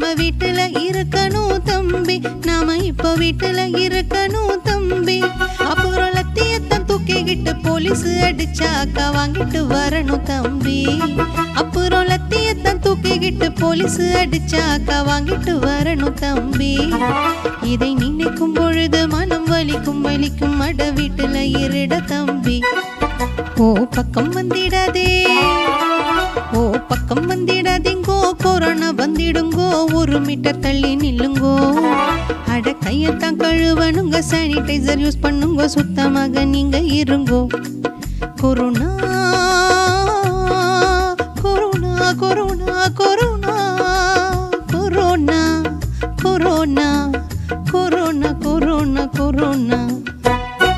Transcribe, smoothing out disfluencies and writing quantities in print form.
நாம வீட்டுல இருக்கணும் தம்பி, நாம இப்ப வீட்டுல இருக்கணும் தம்பி. அப்புறம் லத்தியத்தான் தூக்கிக்கிட்டு போலீஸ் அடிச்சாக்கா வாங்கிட்டு வரணும் தம்பி. அப்புறம் லத்தியத்தான் தூக்கிக்கிட்டு போலீஸ் அடிச்சாக்கா வாங்கிட்டு வரணும் தம்பி. இதை நினைக்கும் பொழுது மனம் வலிக்கும் வலிக்கும், அட வீட்டுல இருட தம்பி. ஓ பக்கம் வந்திடாதே, ஓ பக்கம் வந்திடாதீங்கோ, கொரோனா வந்திடுங்கோ, 1 மீட்டர் தள்ளி நில்லுங்கோ. அட கையத்தான் கழுவணுங்க, சானிடைசர் யூஸ் பண்ணுங்க, சுத்தமாக நீங்க இருங்கோ. Corona corona corona corona corona corona corona corona corona.